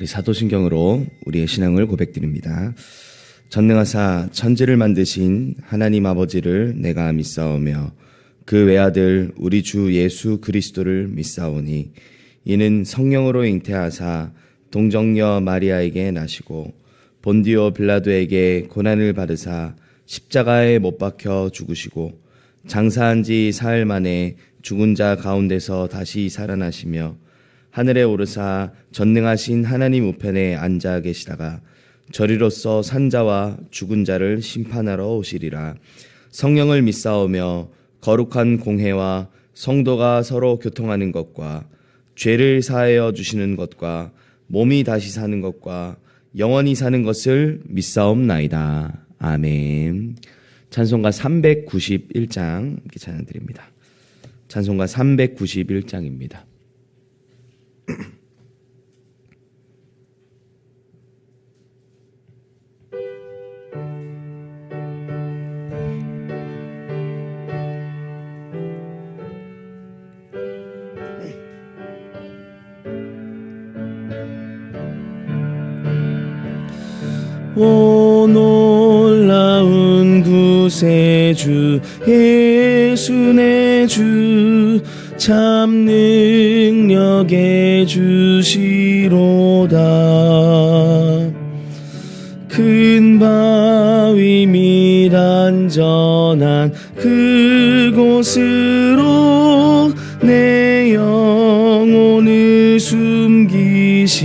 우리 사도신경으로 우리의 신앙을 고백드립니다. 전능하사 천지를 만드신 하나님 아버지를 내가 믿사오며 그 외아들 우리 주 예수 그리스도를 믿사오니 이는 성령으로 잉태하사 동정녀 마리아에게 나시고 본디오 빌라도에게 고난을 받으사 십자가에 못 박혀 죽으시고 장사한 지 사흘 만에 죽은 자 가운데서 다시 살아나시며 하늘에 오르사 전능하신 하나님 우편에 앉아 계시다가 저리로서 산자와 죽은 자를 심판하러 오시리라. 성령을 믿사오며 거룩한 공회와 성도가 서로 교통하는 것과 죄를 사하여 주시는 것과 몸이 다시 사는 것과 영원히 사는 것을 믿사옵나이다. 아멘. 찬송가 391장 이렇게 찬양드립니다. 찬송가 391장입니다. 오 놀라운 구세주 예수 내 주 참 능력의 주시로다. 큰 바위 및 안전한 그곳으로 내 영혼을 숨기시네.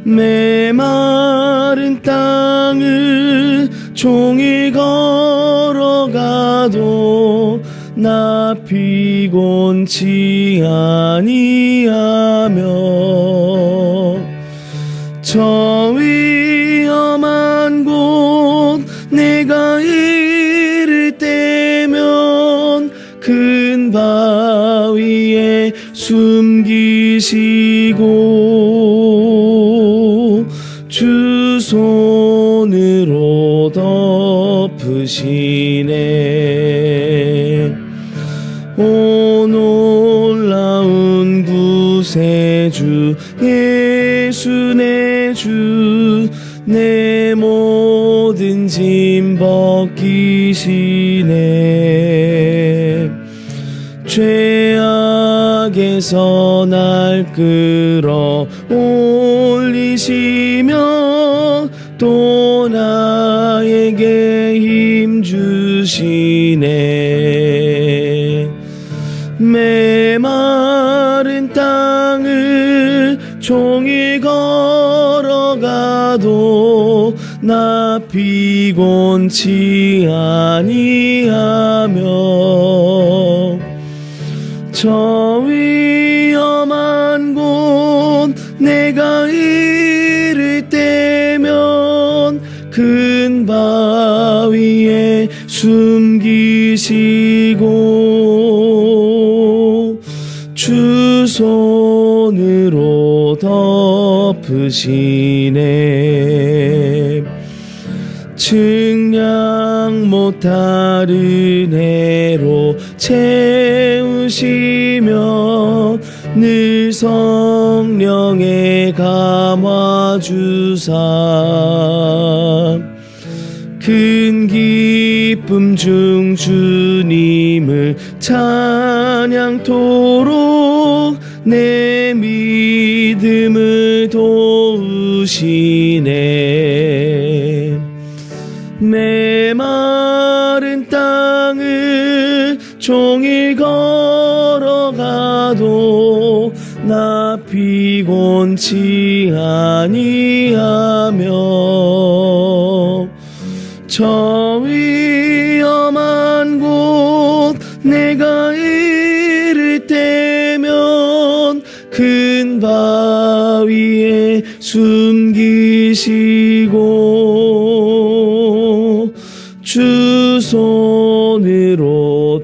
메마른 땅을 종일 걸어가도 나 피곤치 아니하며 저 위험한 곳 내가 이를 때면 큰 바위에 숨기시고 주 손으로 덮으시네. 오 놀라운 구세주 예수 내 주 내 모든 짐 벗기시네. 죄악에서 날 끌어 올리시며 또 나에게 힘 주시네. 메마른 땅을 종일 걸어가도 나 피곤치 아니하며 저 위험한 곳 내가 이를 때면 큰 바위에 숨기시고 주 손으로 덮으시네. 측량 못할 은혜로 채우시며 늘 성령에 감화주사 큰 기쁨 중 주님을 찬양토록 내 믿음을 도우시네. 메마른 땅을 종일 걸어가도 나 피곤치 아니하며 저 위험한 곳 내가 이를 때면 큰 바위에 숨기시고 주 손으로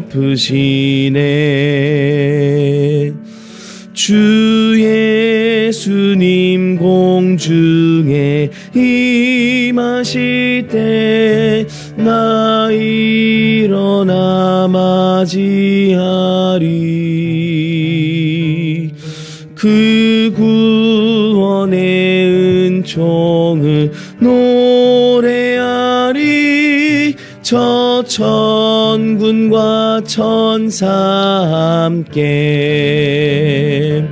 덮으시네. 주 예수님 공중에 임하실 때 나 일어나 맞이하리. 그 구원의 은총을 노래하리. 저 천군과 천사 함께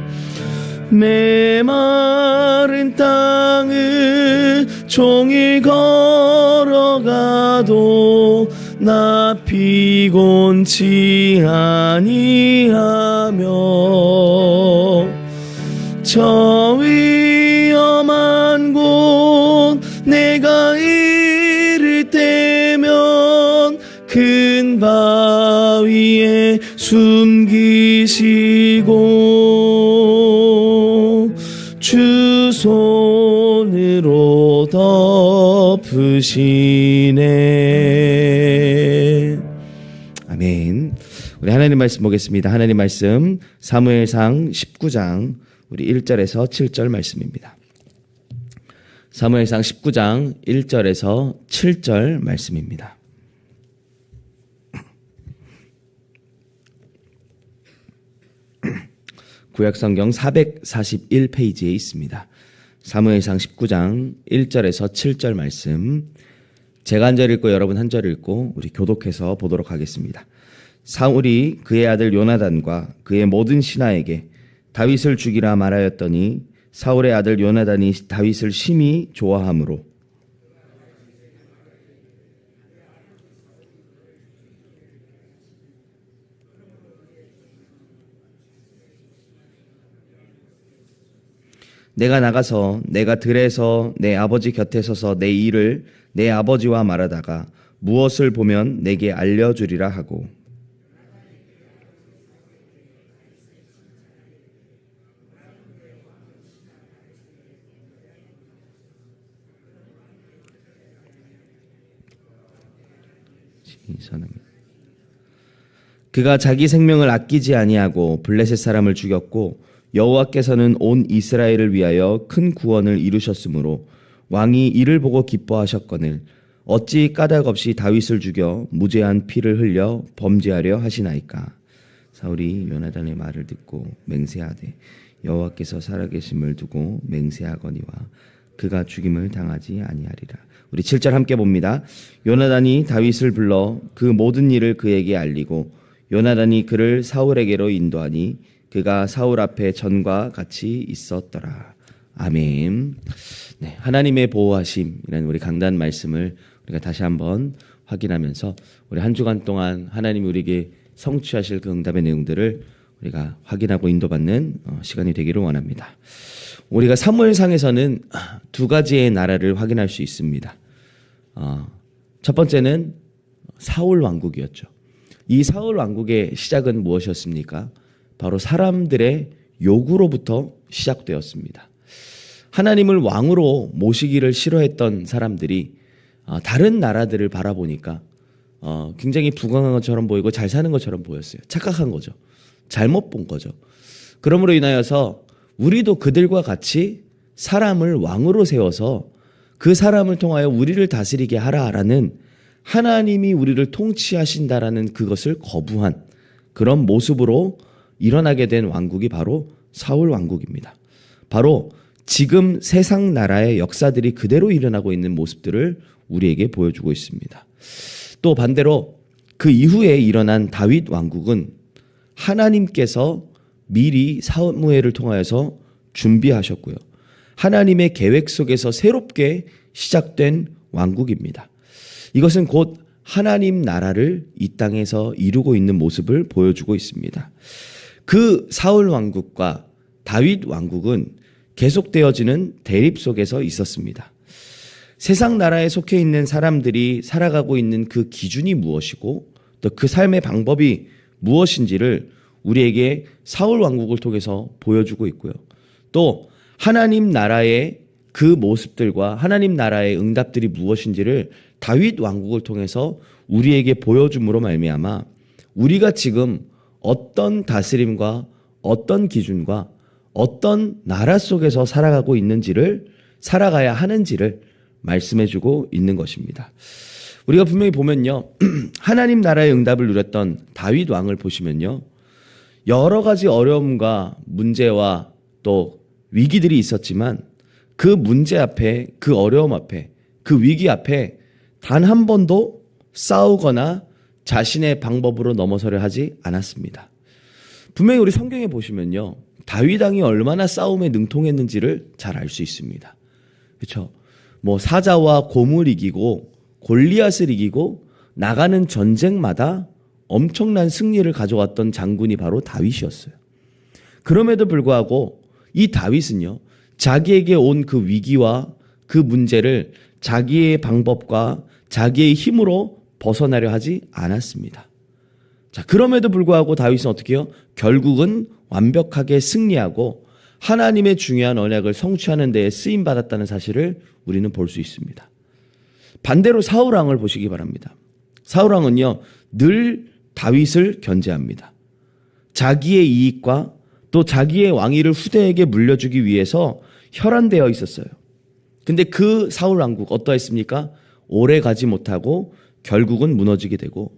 메마른 땅을 종일 걸어가도 나 피곤치 아니하며 저 위험한 곳 내가 이를 때면 큰 바위에 숨기시고 주 손으로 덮으시네. 아멘. 우리 하나님 말씀 보겠습니다. 하나님 말씀 사무엘상 19장 우리 1절에서 7절 말씀입니다. 사무엘상 19장 1절에서 7절 말씀입니다. 구약성경 441페이지에 있습니다. 사무엘상 19장 1절에서 7절 말씀, 제가 한 절 읽고 여러분 한 절 읽고 우리 교독해서 보도록 하겠습니다. 사울이 그의 아들 요나단과 그의 모든 신하에게 다윗을 죽이라 말하였더니 사울의 아들 요나단이 다윗을 심히 좋아하므로 내가 나가서 내가 들에서 내 아버지 곁에 서서 내 일을 내 아버지와 말하다가 무엇을 보면 내게 알려주리라 하고 그가 자기 생명을 아끼지 아니하고 블레셋 사람을 죽였고 여호와께서는 온 이스라엘을 위하여 큰 구원을 이루셨으므로 왕이 이를 보고 기뻐하셨거늘 어찌 까닭 없이 다윗을 죽여 무죄한 피를 흘려 범죄하려 하시나이까. 사울이 요나단의 말을 듣고 맹세하되 여호와께서 살아계심을 두고 맹세하거니와 그가 죽임을 당하지 아니하리라. 우리 7절 함께 봅니다. 요나단이 다윗을 불러 그 모든 일을 그에게 알리고 요나단이 그를 사울에게로 인도하니 그가 사울 앞에 전과 같이 있었더라. 아멘. 네, 하나님의 보호하심이라는 우리 강단 말씀을 우리가 다시 한번 확인하면서 우리 한 주간 동안 하나님이 우리에게 성취하실 그 응답의 내용들을 우리가 확인하고 인도받는 시간이 되기를 원합니다. 우리가 사무엘상에서는 두 가지의 나라를 확인할 수 있습니다. 첫 번째는 사울 왕국이었죠. 이 사울 왕국의 시작은 무엇이었습니까? 바로 사람들의 요구로부터 시작되었습니다. 하나님을 왕으로 모시기를 싫어했던 사람들이 다른 나라들을 바라보니까 굉장히 부강한 것처럼 보이고 잘 사는 것처럼 보였어요. 착각한 거죠. 잘못 본 거죠. 그러므로 인하여서 우리도 그들과 같이 사람을 왕으로 세워서 그 사람을 통하여 우리를 다스리게 하라라는 하나님이 우리를 통치하신다라는 그것을 거부한 그런 모습으로 일어나게 된 왕국이 바로 사울 왕국입니다. 바로 지금 세상 나라의 역사들이 그대로 일어나고 있는 모습들을 우리에게 보여주고 있습니다. 또 반대로 그 이후에 일어난 다윗 왕국은 하나님께서 미리 사무엘을 통하여서 준비하셨고요. 하나님의 계획 속에서 새롭게 시작된 왕국입니다. 이것은 곧 하나님 나라를 이 땅에서 이루고 있는 모습을 보여주고 있습니다. 그 사울 왕국과 다윗 왕국은 계속되어지는 대립 속에서 있었습니다. 세상 나라에 속해 있는 사람들이 살아가고 있는 그 기준이 무엇이고 또 그 삶의 방법이 무엇인지를 우리에게 사울 왕국을 통해서 보여주고 있고요. 또 하나님 나라의 그 모습들과 하나님 나라의 응답들이 무엇인지를 다윗 왕국을 통해서 우리에게 보여줌으로 말미암아 우리가 지금 어떤 다스림과 어떤 기준과 어떤 나라 속에서 살아가고 있는지를 살아가야 하는지를 말씀해주고 있는 것입니다. 우리가 분명히 보면요. 하나님 나라의 응답을 누렸던 다윗 왕을 보시면요. 여러 가지 어려움과 문제와 또 위기들이 있었지만 그 문제 앞에, 그 어려움 앞에, 그 위기 앞에 단 한 번도 싸우거나 자신의 방법으로 넘어서려 하지 않았습니다. 분명히 우리 성경에 보시면요, 다윗 왕이 얼마나 싸움에 능통했는지를 잘 알 수 있습니다. 그렇죠? 뭐 사자와 곰을 이기고 골리앗을 이기고 나가는 전쟁마다 엄청난 승리를 가져왔던 장군이 바로 다윗이었어요. 그럼에도 불구하고 이 다윗은요, 자기에게 온 그 위기와 그 문제를 자기의 방법과 자기의 힘으로 벗어나려 하지 않았습니다. 자, 그럼에도 불구하고 다윗은 어떻게 해요? 결국은 완벽하게 승리하고 하나님의 중요한 언약을 성취하는 데에 쓰임 받았다는 사실을 우리는 볼 수 있습니다. 반대로 사울 왕을 보시기 바랍니다. 사울 왕은요, 늘 다윗을 견제합니다. 자기의 이익과 또 자기의 왕위를 후대에게 물려주기 위해서 혈안되어 있었어요. 근데 그 사울 왕국 어떠했습니까? 오래 가지 못하고 결국은 무너지게 되고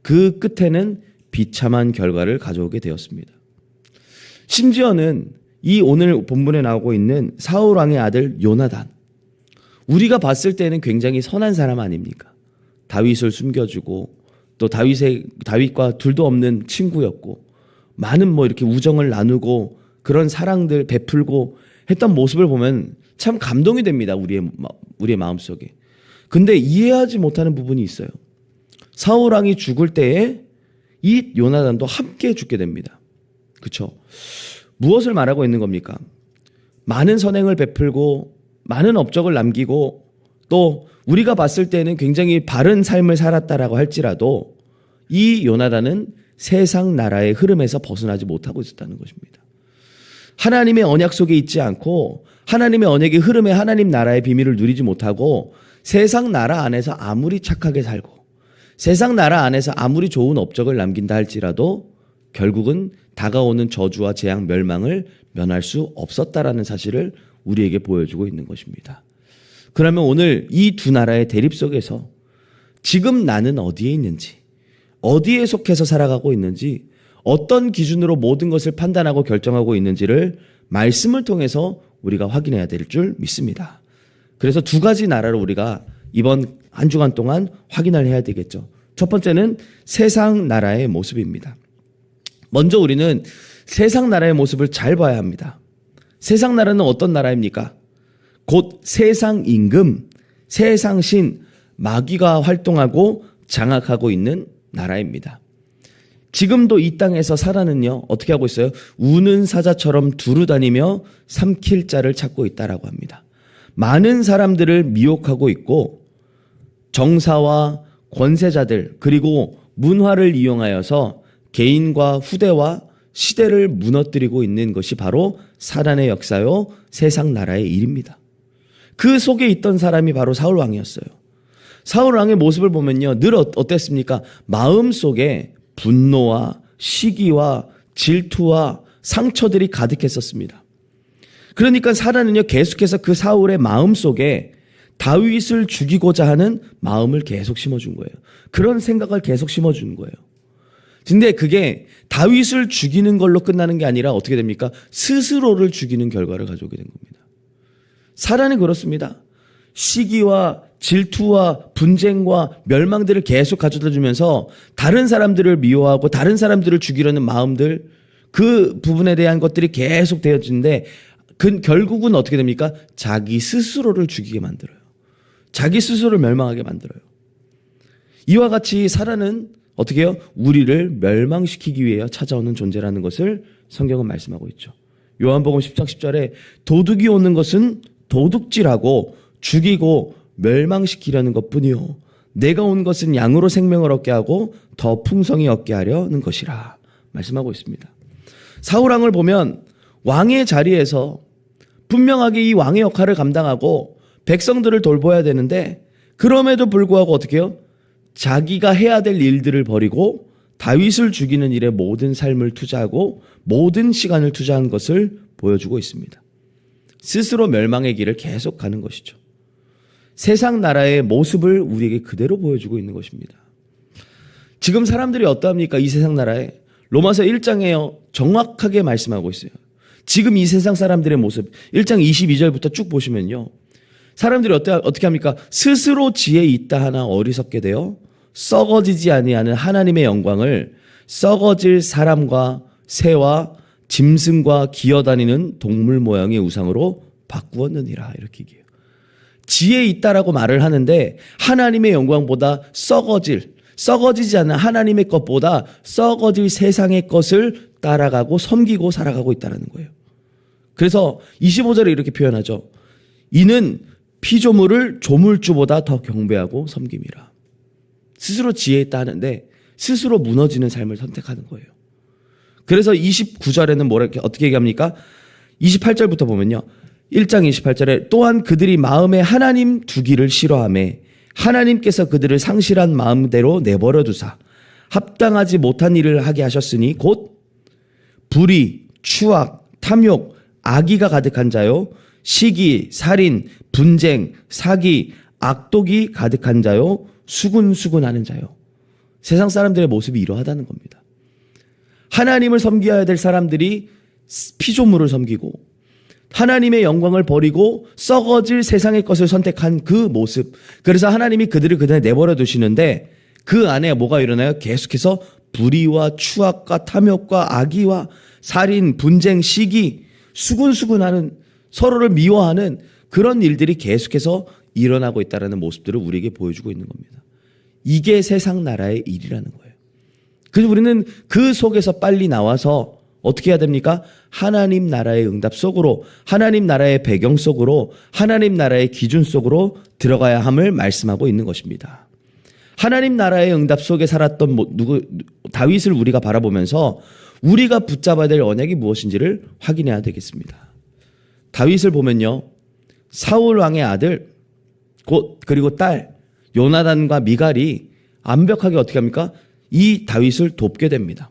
그 끝에는 비참한 결과를 가져오게 되었습니다. 심지어는 이 오늘 본문에 나오고 있는 사울 왕의 아들 요나단, 우리가 봤을 때는 굉장히 선한 사람 아닙니까? 다윗을 숨겨주고 또 다윗과 둘도 없는 친구였고 많은 뭐 이렇게 우정을 나누고 그런 사랑들 베풀고 했던 모습을 보면 참 감동이 됩니다. 우리의 마음속에. 근데 이해하지 못하는 부분이 있어요. 사울 왕이 죽을 때에 이 요나단도 함께 죽게 됩니다. 그렇죠? 무엇을 말하고 있는 겁니까? 많은 선행을 베풀고 많은 업적을 남기고 또 우리가 봤을 때는 굉장히 바른 삶을 살았다라고 할지라도 이 요나단은 세상 나라의 흐름에서 벗어나지 못하고 있었다는 것입니다. 하나님의 언약 속에 있지 않고 하나님의 언약의 흐름에 하나님 나라의 비밀을 누리지 못하고 세상 나라 안에서 아무리 착하게 살고 세상 나라 안에서 아무리 좋은 업적을 남긴다 할지라도 결국은 다가오는 저주와 재앙, 멸망을 면할 수 없었다라는 사실을 우리에게 보여주고 있는 것입니다. 그러면 오늘 이 두 나라의 대립 속에서 지금 나는 어디에 있는지, 어디에 속해서 살아가고 있는지, 어떤 기준으로 모든 것을 판단하고 결정하고 있는지를 말씀을 통해서 우리가 확인해야 될 줄 믿습니다. 그래서 두 가지 나라를 우리가 이번 한 주간 동안 확인을 해야 되겠죠. 첫 번째는 세상 나라의 모습입니다. 먼저 우리는 세상 나라의 모습을 잘 봐야 합니다. 세상 나라는 어떤 나라입니까? 곧 세상 임금, 세상 신, 마귀가 활동하고 장악하고 있는 나라입니다. 지금도 이 땅에서 사단은요, 어떻게 하고 있어요? 우는 사자처럼 두루다니며 삼킬 자를 찾고 있다라고 합니다. 많은 사람들을 미혹하고 있고 정사와 권세자들 그리고 문화를 이용하여서 개인과 후대와 시대를 무너뜨리고 있는 것이 바로 사단의 역사요, 세상 나라의 일입니다. 그 속에 있던 사람이 바로 사울 왕이었어요. 사울 왕의 모습을 보면요, 늘 어땠습니까? 마음속에 분노와 시기와 질투와 상처들이 가득했었습니다. 그러니까 사단은요, 계속해서 그 사울의 마음속에 다윗을 죽이고자 하는 마음을 계속 심어준 거예요. 그런 생각을 계속 심어주는 거예요. 근데 그게 다윗을 죽이는 걸로 끝나는 게 아니라 어떻게 됩니까? 스스로를 죽이는 결과를 가져오게 된 겁니다. 사단은 그렇습니다. 시기와 질투와 분쟁과 멸망들을 계속 가져다 주면서 다른 사람들을 미워하고 다른 사람들을 죽이려는 마음들, 그 부분에 대한 것들이 계속 되어지는데 결국은 어떻게 됩니까? 자기 스스로를 죽이게 만들어요. 자기 스스로를 멸망하게 만들어요. 이와 같이 사단은 어떻게 해요? 우리를 멸망시키기 위해 찾아오는 존재라는 것을 성경은 말씀하고 있죠. 요한복음 10장 10절에 도둑이 오는 것은 도둑질하고 죽이고 멸망시키려는 것뿐이요, 내가 온 것은 양으로 생명을 얻게 하고 더 풍성히 얻게 하려는 것이라 말씀하고 있습니다. 사울 왕을 보면 왕의 자리에서 분명하게 이 왕의 역할을 감당하고 백성들을 돌봐야 되는데 그럼에도 불구하고 어떻게 해요? 자기가 해야 될 일들을 버리고 다윗을 죽이는 일에 모든 삶을 투자하고 모든 시간을 투자한 것을 보여주고 있습니다. 스스로 멸망의 길을 계속 가는 것이죠. 세상 나라의 모습을 우리에게 그대로 보여주고 있는 것입니다. 지금 사람들이 어떠합니까? 이 세상 나라에 로마서 1장에 정확하게 말씀하고 있어요. 지금 이 세상 사람들의 모습 1장 22절부터 쭉 보시면요. 사람들이 어떻게 합니까? 스스로 지혜 있다 하나 어리석게 되어 썩어지지 아니하는 하나님의 영광을 썩어질 사람과 새와 짐승과 기어다니는 동물 모양의 우상으로 바꾸었느니라. 이렇게 얘기해요. 지혜 있다라고 말을 하는데 하나님의 영광보다 썩어지지 않는 하나님의 것보다 썩어질 세상의 것을 따라가고 섬기고 살아가고 있다는 거예요. 그래서 25절에 이렇게 표현하죠. 이는 피조물을 조물주보다 더 경배하고 섬김이라. 스스로 지혜 있다 하는데 스스로 무너지는 삶을 선택하는 거예요. 그래서 29절에는 어떻게 얘기합니까? 28절부터 보면요. 1장 28절에 또한 그들이 마음에 하나님 두기를 싫어하매 하나님께서 그들을 상실한 마음대로 내버려 두사 합당하지 못한 일을 하게 하셨으니 곧 불의, 추악, 탐욕, 악의가 가득한 자요 시기, 살인, 분쟁, 사기, 악독이 가득한 자요 수군수군하는 자요. 세상 사람들의 모습이 이러하다는 겁니다. 하나님을 섬겨야 될 사람들이 피조물을 섬기고 하나님의 영광을 버리고 썩어질 세상의 것을 선택한 그 모습. 그래서 하나님이 그들을 그냥 내버려 두시는데 그 안에 뭐가 일어나요? 계속해서 불의와 추악과 탐욕과 악의와 살인, 분쟁, 시기, 수군수군하는 서로를 미워하는 그런 일들이 계속해서 일어나고 있다는 모습들을 우리에게 보여주고 있는 겁니다. 이게 세상 나라의 일이라는 거예요. 그래서 우리는 그 속에서 빨리 나와서 어떻게 해야 됩니까? 하나님 나라의 응답 속으로, 하나님 나라의 배경 속으로, 하나님 나라의 기준 속으로 들어가야 함을 말씀하고 있는 것입니다. 하나님 나라의 응답 속에 살았던 다윗을 우리가 바라보면서 우리가 붙잡아야 될 언약이 무엇인지를 확인해야 되겠습니다. 다윗을 보면요. 사울 왕의 아들 그리고 딸 요나단과 미갈이 완벽하게 어떻게 합니까? 이 다윗을 돕게 됩니다.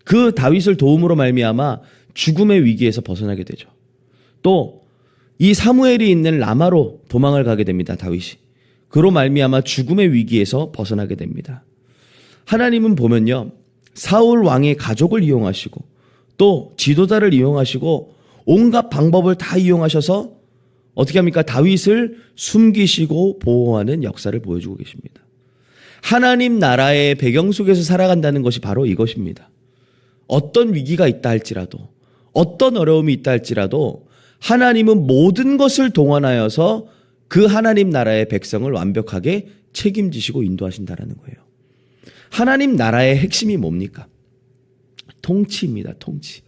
그 다윗을 도움으로 말미암아 죽음의 위기에서 벗어나게 되죠. 또 이 사무엘이 있는 라마로 도망을 가게 됩니다. 다윗이. 그로 말미암아 죽음의 위기에서 벗어나게 됩니다. 하나님은 보면요. 사울 왕의 가족을 이용하시고 또 지도자를 이용하시고 온갖 방법을 다 이용하셔서 어떻게 합니까? 다윗을 숨기시고 보호하는 역사를 보여주고 계십니다. 하나님 나라의 배경 속에서 살아간다는 것이 바로 이것입니다. 어떤 위기가 있다 할지라도 어떤 어려움이 있다 할지라도 하나님은 모든 것을 동원하여서 그 하나님 나라의 백성을 완벽하게 책임지시고 인도하신다는 거예요. 하나님 나라의 핵심이 뭡니까? 통치입니다. 통치.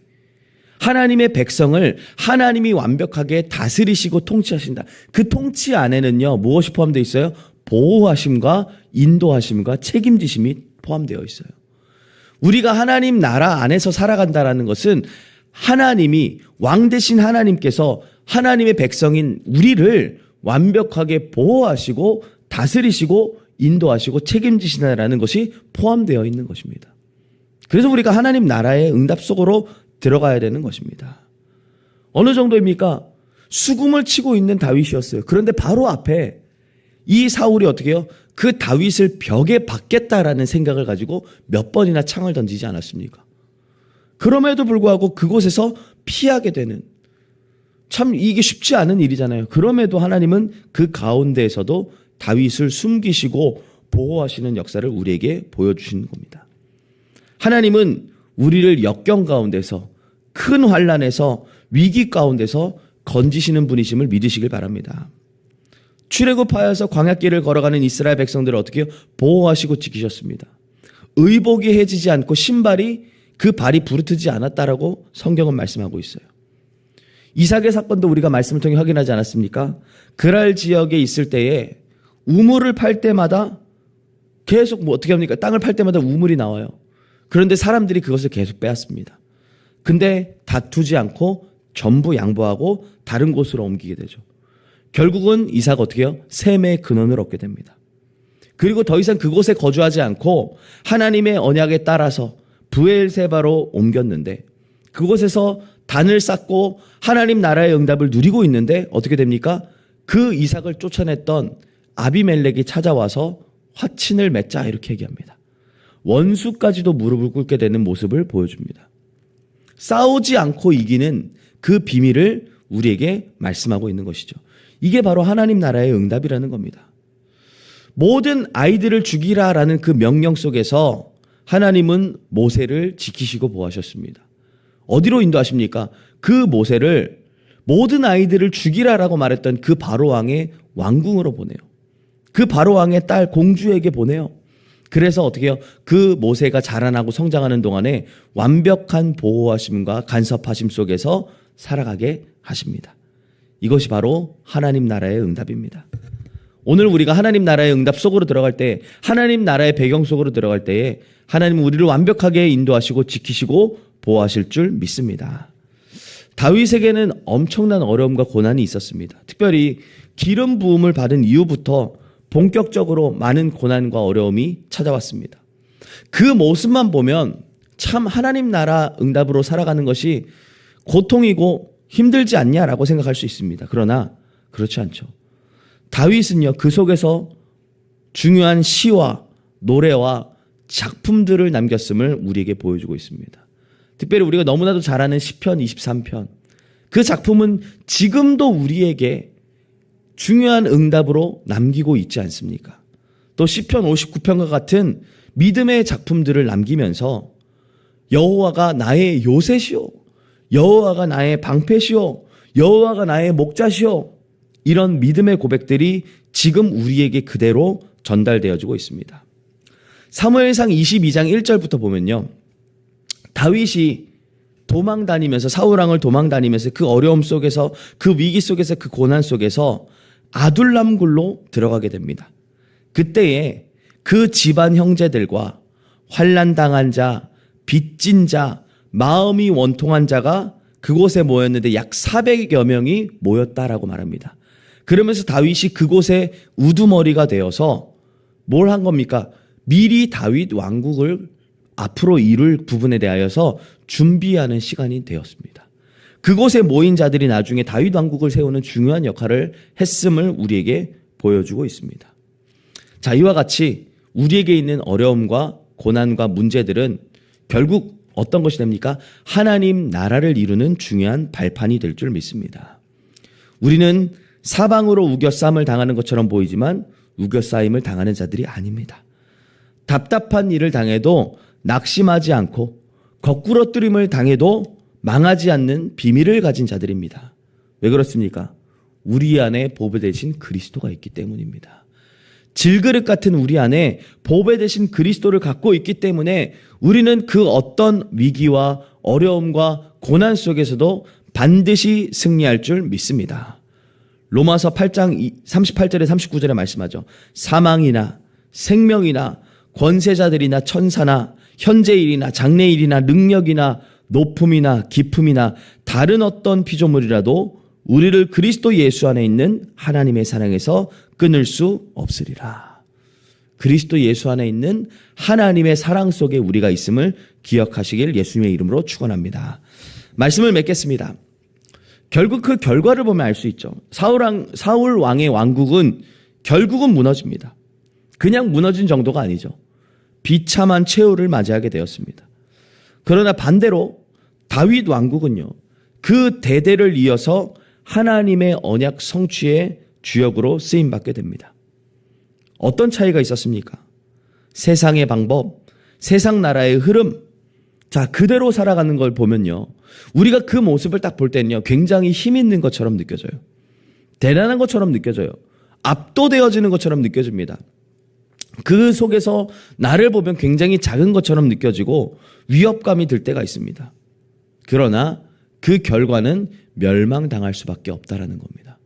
하나님의 백성을 하나님이 완벽하게 다스리시고 통치하신다. 그 통치 안에는요. 무엇이 포함되어 있어요? 보호하심과 인도하심과 책임지심이 포함되어 있어요. 우리가 하나님 나라 안에서 살아간다는 것은 하나님이 왕 대신 하나님께서 하나님의 백성인 우리를 완벽하게 보호하시고 다스리시고 인도하시고 책임지시다라는 것이 포함되어 있는 것입니다. 그래서 우리가 하나님 나라의 응답 속으로 들어가야 되는 것입니다. 어느 정도입니까? 수금을 치고 있는 다윗이었어요. 그런데 바로 앞에 이 사울이 어떻게 해요? 그 다윗을 벽에 박겠다라는 생각을 가지고 몇 번이나 창을 던지지 않았습니까? 그럼에도 불구하고 그곳에서 피하게 되는, 참 이게 쉽지 않은 일이잖아요. 그럼에도 하나님은 그 가운데에서도 다윗을 숨기시고 보호하시는 역사를 우리에게 보여주시는 겁니다. 하나님은 우리를 역경 가운데서, 큰 환난에서, 위기 가운데서 건지시는 분이심을 믿으시길 바랍니다. 출애굽하여서 광야길을 걸어가는 이스라엘 백성들을 어떻게 보호하시고 지키셨습니다. 의복이 해지지 않고 신발이 그 발이 부르트지 않았다라고 성경은 말씀하고 있어요. 이삭의 사건도 우리가 말씀을 통해 확인하지 않았습니까? 그랄 지역에 있을 때에 우물을 팔 때마다 계속 어떻게 합니까? 땅을 팔 때마다 우물이 나와요. 그런데 사람들이 그것을 계속 빼앗습니다. 근데 다투지 않고 전부 양보하고 다른 곳으로 옮기게 되죠. 결국은 이삭 어떻게 해요? 셈의 근원을 얻게 됩니다. 그리고 더 이상 그곳에 거주하지 않고 하나님의 언약에 따라서 브엘세바로 옮겼는데 그곳에서 단을 쌓고 하나님 나라의 응답을 누리고 있는데 어떻게 됩니까? 그 이삭을 쫓아냈던 아비멜렉이 찾아와서 화친을 맺자 이렇게 얘기합니다. 원수까지도 무릎을 꿇게 되는 모습을 보여줍니다. 싸우지 않고 이기는 그 비밀을 우리에게 말씀하고 있는 것이죠. 이게 바로 하나님 나라의 응답이라는 겁니다. 모든 아이들을 죽이라라는 그 명령 속에서 하나님은 모세를 지키시고 보호하셨습니다. 어디로 인도하십니까? 그 모세를 모든 아이들을 죽이라라고 말했던 그 바로왕의 왕궁으로 보내요. 그 바로왕의 딸 공주에게 보내요. 그래서 어떻게 해요? 그 모세가 자라나고 성장하는 동안에 완벽한 보호하심과 간섭하심 속에서 살아가게 하십니다. 이것이 바로 하나님 나라의 응답입니다. 오늘 우리가 하나님 나라의 응답 속으로 들어갈 때, 하나님 나라의 배경 속으로 들어갈 때에 하나님은 우리를 완벽하게 인도하시고 지키시고 보호하실 줄 믿습니다. 다윗에게는 엄청난 어려움과 고난이 있었습니다. 특별히 기름 부음을 받은 이후부터 본격적으로 많은 고난과 어려움이 찾아왔습니다. 그 모습만 보면 참 하나님 나라 응답으로 살아가는 것이 고통이고 힘들지 않냐라고 생각할 수 있습니다. 그러나 그렇지 않죠. 다윗은요, 그 속에서 중요한 시와 노래와 작품들을 남겼음을 우리에게 보여주고 있습니다. 특별히 우리가 너무나도 잘 아는 시편 23편. 그 작품은 지금도 우리에게 중요한 응답으로 남기고 있지 않습니까? 또 시편 59편과 같은 믿음의 작품들을 남기면서 여호와가 나의 요새시오, 여호와가 나의 방패시오, 여호와가 나의 목자시오, 이런 믿음의 고백들이 지금 우리에게 그대로 전달되어지고 있습니다. 사무엘상 22장 1절부터 보면요, 다윗이 도망다니면서, 사울왕을 도망다니면서 그 어려움 속에서, 그 위기 속에서, 그 고난 속에서 아둘람 굴로 들어가게 됩니다. 그때에 그 집안 형제들과 환난당한 자, 빚진 자, 마음이 원통한 자가 그곳에 모였는데 약 400여 명이 모였다라고 말합니다. 그러면서 다윗이 그곳에 우두머리가 되어서 뭘 한 겁니까? 미리 다윗 왕국을 앞으로 이룰 부분에 대하여서 준비하는 시간이 되었습니다. 그곳에 모인 자들이 나중에 다윗 왕국을 세우는 중요한 역할을 했음을 우리에게 보여주고 있습니다. 자, 이와 같이 우리에게 있는 어려움과 고난과 문제들은 결국 어떤 것이 됩니까? 하나님 나라를 이루는 중요한 발판이 될 줄 믿습니다. 우리는 사방으로 우겨싸임을 당하는 것처럼 보이지만 우겨싸임을 당하는 자들이 아닙니다. 답답한 일을 당해도 낙심하지 않고 거꾸러뜨림을 당해도 망하지 않는 비밀을 가진 자들입니다. 왜 그렇습니까? 우리 안에 보배 되신 그리스도가 있기 때문입니다. 질그릇 같은 우리 안에 보배 되신 그리스도를 갖고 있기 때문에 우리는 그 어떤 위기와 어려움과 고난 속에서도 반드시 승리할 줄 믿습니다. 로마서 8장 38절에 39절에 말씀하죠. 사망이나 생명이나 권세자들이나 천사나 현재일이나 장래일이나 능력이나 높음이나 깊음이나 다른 어떤 피조물이라도 우리를 그리스도 예수 안에 있는 하나님의 사랑에서 끊을 수 없으리라. 그리스도 예수 안에 있는 하나님의 사랑 속에 우리가 있음을 기억하시길 예수님의 이름으로 축원합니다. 말씀을 맺겠습니다. 결국 그 결과를 보면 알 수 있죠. 사울 왕의 왕국은 결국은 무너집니다. 그냥 무너진 정도가 아니죠. 비참한 최후를 맞이하게 되었습니다. 그러나 반대로 다윗 왕국은요, 그 대대를 이어서 하나님의 언약 성취의 주역으로 쓰임받게 됩니다. 어떤 차이가 있었습니까? 세상의 방법, 세상 나라의 흐름, 자, 그대로 살아가는 걸 보면요, 우리가 그 모습을 딱 볼 때는요, 굉장히 힘 있는 것처럼 느껴져요. 대단한 것처럼 느껴져요. 압도되어지는 것처럼 느껴집니다. 그 속에서 나를 보면 굉장히 작은 것처럼 느껴지고 위협감이 들 때가 있습니다. 그러나 그 결과는 멸망당할 수밖에 없다라는 겁니다.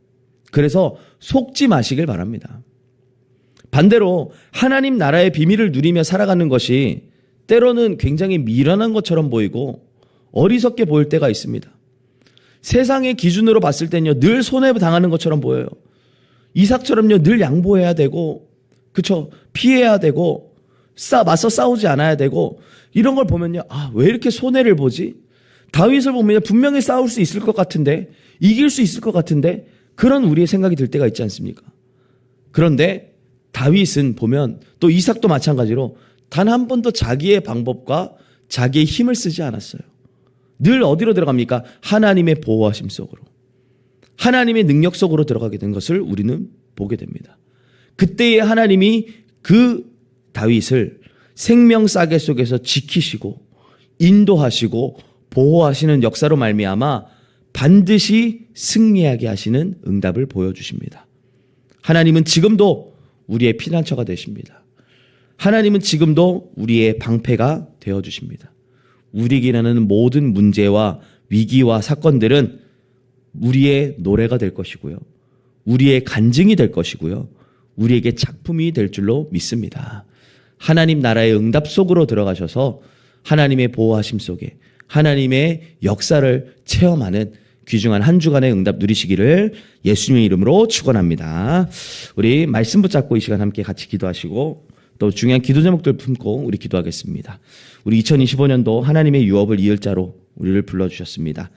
그래서 속지 마시길 바랍니다. 반대로 하나님 나라의 비밀을 누리며 살아가는 것이 때로는 굉장히 미련한 것처럼 보이고 어리석게 보일 때가 있습니다. 세상의 기준으로 봤을 때는요, 늘 손해당하는 것처럼 보여요. 이삭처럼요, 늘 양보해야 되고, 그쵸? 피해야 되고, 맞서 싸우지 않아야 되고, 이런 걸 보면요, 아, 왜 이렇게 손해를 보지? 다윗을 보면 분명히 싸울 수 있을 것 같은데, 이길 수 있을 것 같은데, 그런 우리의 생각이 들 때가 있지 않습니까? 그런데 다윗은 보면, 또 이삭도 마찬가지로 단 한 번도 자기의 방법과 자기의 힘을 쓰지 않았어요. 늘 어디로 들어갑니까? 하나님의 보호하심 속으로, 하나님의 능력 속으로 들어가게 된 것을 우리는 보게 됩니다. 그때에 하나님이 그 다윗을 생명싸개 속에서 지키시고 인도하시고 보호하시는 역사로 말미암아 반드시 승리하게 하시는 응답을 보여주십니다. 하나님은 지금도 우리의 피난처가 되십니다. 하나님은 지금도 우리의 방패가 되어주십니다. 우리에게 일어나는 모든 문제와 위기와 사건들은 우리의 노래가 될 것이고요, 우리의 간증이 될 것이고요, 우리에게 작품이 될 줄로 믿습니다. 하나님 나라의 응답 속으로 들어가셔서 하나님의 보호하심 속에 하나님의 역사를 체험하는 귀중한 한 주간의 응답 누리시기를 예수님의 이름으로 축원합니다. 우리 말씀 붙잡고 이 시간 함께 같이 기도하시고 또 중요한 기도 제목들 품고 우리 기도하겠습니다. 우리 2025년도 하나님의 유업을 이을 자로 우리를 불러주셨습니다.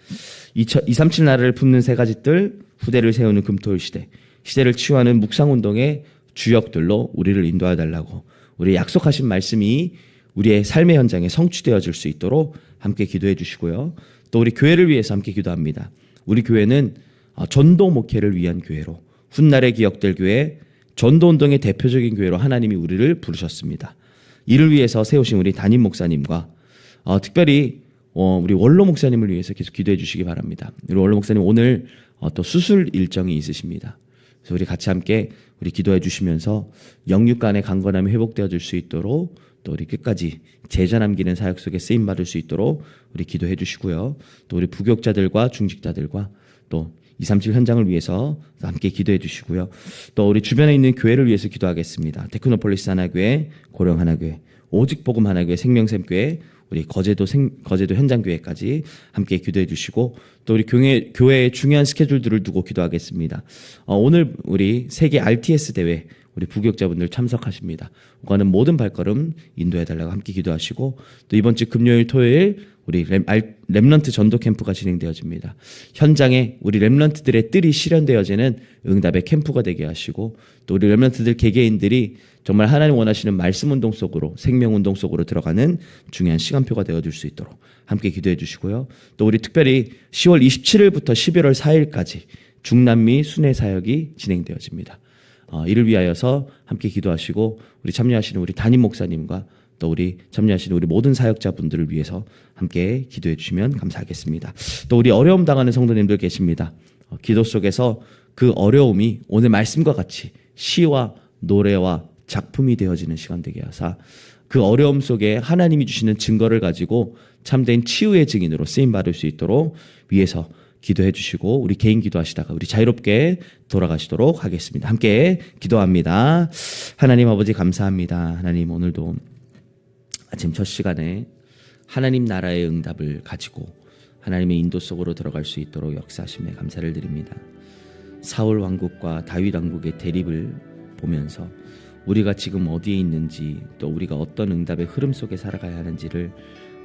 237 나라를 품는 세 가지 뜰, 후대를 세우는 금토일 시대, 시대를 치유하는 묵상운동의 주역들로 우리를 인도해 달라고, 우리 약속하신 말씀이 우리의 삶의 현장에 성취되어질 수 있도록 함께 기도해 주시고요. 또 우리 교회를 위해서 함께 기도합니다. 우리 교회는 전도 목회를 위한 교회로, 훗날에 기억될 교회, 전도운동의 대표적인 교회로 하나님이 우리를 부르셨습니다. 이를 위해서 세우신 우리 담임 목사님과 특별히 우리 원로 목사님을 위해서 계속 기도해 주시기 바랍니다. 우리 원로 목사님 오늘 또 수술 일정이 있으십니다. 그래서 우리 같이 함께 우리 기도해 주시면서 영육 간의 강건함이 회복되어질 수 있도록, 또 우리 끝까지 제자 남기는 사역 속에 쓰임 받을 수 있도록 우리 기도해 주시고요. 또 우리 부교육자들과 중직자들과 또 237 현장을 위해서 함께 기도해 주시고요. 또 우리 주변에 있는 교회를 위해서 기도하겠습니다. 테크노폴리스 하나교회, 고령 하나교회, 오직 복음 하나교회, 생명샘교회, 우리 거제도 현장교회까지 함께 기도해 주시고, 또 우리 교회의 중요한 스케줄들을 두고 기도하겠습니다. 오늘 우리 세계 RTS 대회 우리 부교육자분들 참석하십니다. 오가는 모든 발걸음 인도해 달라고 함께 기도하시고, 또 이번 주 금요일 토요일 우리 렘넌트 전도 캠프가 진행되어집니다. 현장에 우리 렘넌트들의 뜰이 실현되어지는 응답의 캠프가 되게 하시고, 또 우리 렘넌트들 개개인들이 정말 하나님 원하시는 말씀 운동 속으로, 생명 운동 속으로 들어가는 중요한 시간표가 되어줄 수 있도록 함께 기도해 주시고요. 또 우리 특별히 10월 27일부터 11월 4일까지 중남미 순회 사역이 진행되어집니다. 이를 위하여서 함께 기도하시고, 우리 참여하시는 우리 담임 목사님과 또 우리 참여하시는 우리 모든 사역자분들을 위해서 함께 기도해 주시면 감사하겠습니다. 또 우리 어려움 당하는 성도님들 계십니다. 기도 속에서 그 어려움이 오늘 말씀과 같이 시와 노래와 작품이 되어지는 시간 되게 하사, 그 어려움 속에 하나님이 주시는 증거를 가지고 참된 치유의 증인으로 쓰임받을 수 있도록 위해서 기도해 주시고, 우리 개인 기도하시다가 우리 자유롭게 돌아가시도록 하겠습니다. 함께 기도합니다. 하나님 아버지 감사합니다. 하나님 오늘도 아침 첫 시간에 하나님 나라의 응답을 가지고 하나님의 인도 속으로 들어갈 수 있도록 역사하심에 감사를 드립니다. 사울 왕국과 다윗 왕국의 대립을 보면서 우리가 지금 어디에 있는지, 또 우리가 어떤 응답의 흐름 속에 살아가야 하는지를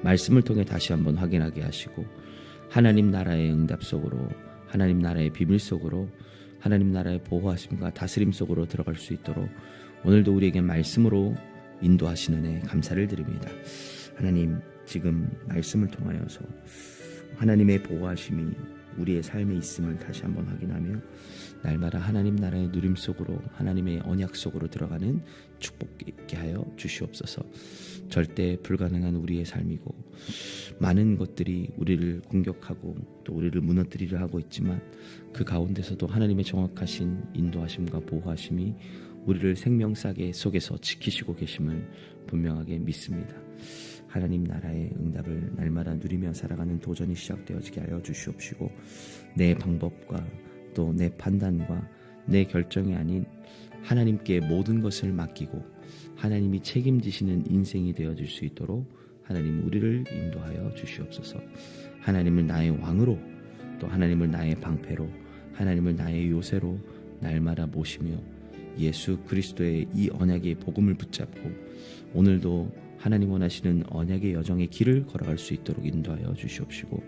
말씀을 통해 다시 한번 확인하게 하시고, 하나님 나라의 응답 속으로, 하나님 나라의 비밀 속으로, 하나님 나라의 보호하심과 다스림 속으로 들어갈 수 있도록 오늘도 우리에게 말씀으로 인도하시는 애 감사를 드립니다. 하나님, 지금 말씀을 통하여서 하나님의 보호하심이 우리의 삶에 있음을 다시 한번 확인하며 날마다 하나님 나라의 누림 속으로, 하나님의 언약 속으로 들어가는 축복 있게 하여 주시옵소서. 절대 불가능한 우리의 삶이고 많은 것들이 우리를 공격하고 또 우리를 무너뜨리려 하고 있지만, 그 가운데서도 하나님의 정확하신 인도하심과 보호하심이 우리를 생명싸개 속에서 지키시고 계심을 분명하게 믿습니다. 하나님 나라의 응답을 날마다 누리며 살아가는 도전이 시작되어지게 하여 주시옵시고, 내 방법과 또 내 판단과 내 결정이 아닌 하나님께 모든 것을 맡기고 하나님이 책임지시는 인생이 되어질 수 있도록 하나님 우리를 인도하여 주시옵소서. 하나님을 나의 왕으로, 또 하나님을 나의 방패로, 하나님을 나의 요새로 날마다 모시며 예수 그리스도의 이 언약의 복음을 붙잡고 오늘도 하나님 원하시는 언약의 여정의 길을 걸어갈 수 있도록 인도하여 주시옵시고,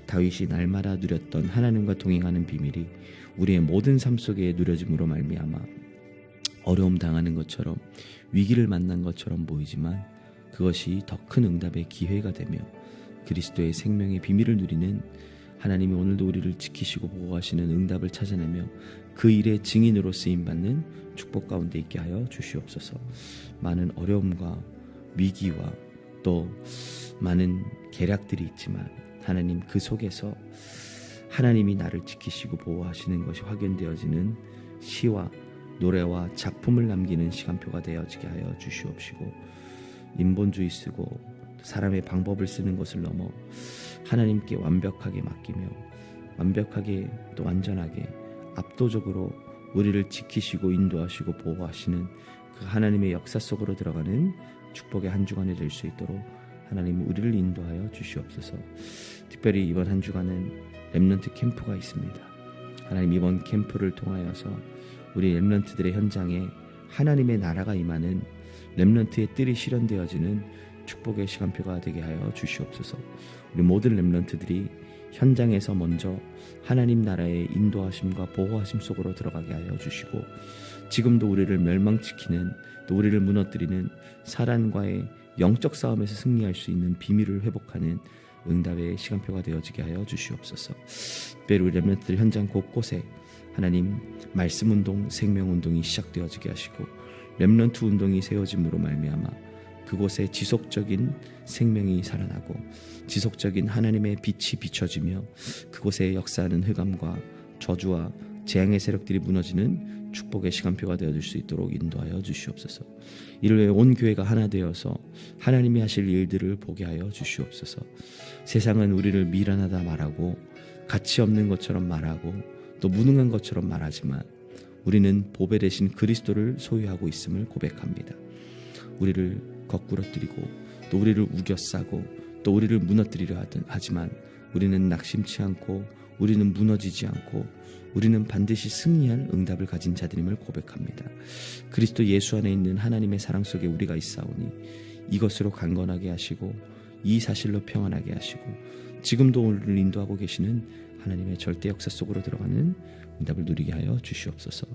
다윗이 날마다 누렸던 하나님과 동행하는 비밀이 우리의 모든 삶 속에 누려짐으로 말미암아 어려움 당하는 것처럼, 위기를 만난 것처럼 보이지만 그것이 더 큰 응답의 기회가 되며 그리스도의 생명의 비밀을 누리는 하나님이 오늘도 우리를 지키시고 보호하시는 응답을 찾아내며 그 일의 증인으로 쓰임받는 축복 가운데 있게 하여 주시옵소서. 많은 어려움과 위기와 또 많은 계략들이 있지만 하나님 그 속에서 하나님이 나를 지키시고 보호하시는 것이 확인되어지는 시와 노래와 작품을 남기는 시간표가 되어지게 하여 주시옵시고, 인본주의 쓰고 사람의 방법을 쓰는 것을 넘어 하나님께 완벽하게 맡기며 완벽하게 또 완전하게 압도적으로 우리를 지키시고 인도하시고 보호하시는 그 하나님의 역사 속으로 들어가는 축복의 한 주간이 될 수 있도록 하나님 우리를 인도하여 주시옵소서. 특별히 이번 한 주간은 렘넌트 캠프가 있습니다. 하나님 이번 캠프를 통하여서 우리 렘넌트들의 현장에 하나님의 나라가 임하는 렘넌트의 뜰이 실현되어지는 축복의 시간표가 되게 하여 주시옵소서. 우리 모든 렘넌트들이 현장에서 먼저 하나님 나라의 인도하심과 보호하심 속으로 들어가게 하여 주시고, 지금도 우리를 멸망시키는 또 우리를 무너뜨리는 사단과의 영적 싸움에서 승리할 수 있는 비밀을 회복하는 응답의 시간표가 되어지게 하여 주시옵소서. 특별히 우리 렘넌트들 현장 곳곳에 하나님 말씀 운동, 생명 운동이 시작되어지게 하시고 렘넌트 운동이 세워짐으로 말미암아 그곳에 지속적인 생명이 살아나고 지속적인 하나님의 빛이 비춰지며 그곳에 역사하는 흑암과 저주와 재앙의 세력들이 무너지는 축복의 시간표가 되어줄 수 있도록 인도하여 주시옵소서. 이를 위해 온 교회가 하나 되어서 하나님이 하실 일들을 보게 하여 주시옵소서. 세상은 우리를 미련하다 말하고 가치 없는 것처럼 말하고 또 무능한 것처럼 말하지만 우리는 보배 되신 그리스도를 소유하고 있음을 고백합니다. 우리를 거꾸러뜨리고 또 우리를 우겨싸고 또 우리를 무너뜨리려 하지만 우리는 낙심치 않고 우리는 무너지지 않고 우리는 반드시 승리할 응답을 가진 자들임을 고백합니다. 그리스도 예수 안에 있는 하나님의 사랑 속에 우리가 있사오니 이것으로 강건하게 하시고 이 사실로 평안하게 하시고 지금도 우리를 인도하고 계시는 하나님의 절대 역사 속으로 들어가는 응답을 누리게 하여 주시옵소서.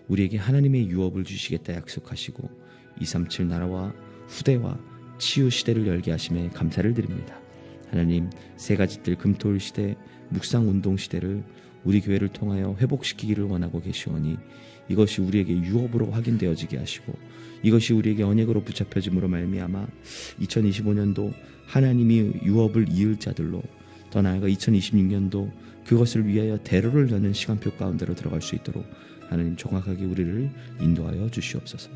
우리에게 하나님의 유업을 주시겠다 약속하시고 237 나라와 후대와 치유 시대를 열게 하심에 감사를 드립니다. 하나님 세 가지 뜰 금토일 시대 묵상 운동 시대를 우리 교회를 통하여 회복시키기를 원하고 계시오니 이것이 우리에게 유업으로 확인되어지게 하시고 이것이 우리에게 언약으로 붙잡혀짐으로 말미암아 2025년도 하나님이 유업을 이을 자들로 더 나아가 2026년도 그것을 위하여 대로를 여는 시간표 가운데로 들어갈 수 있도록 하나님 정확하게 우리를 인도하여 주시옵소서.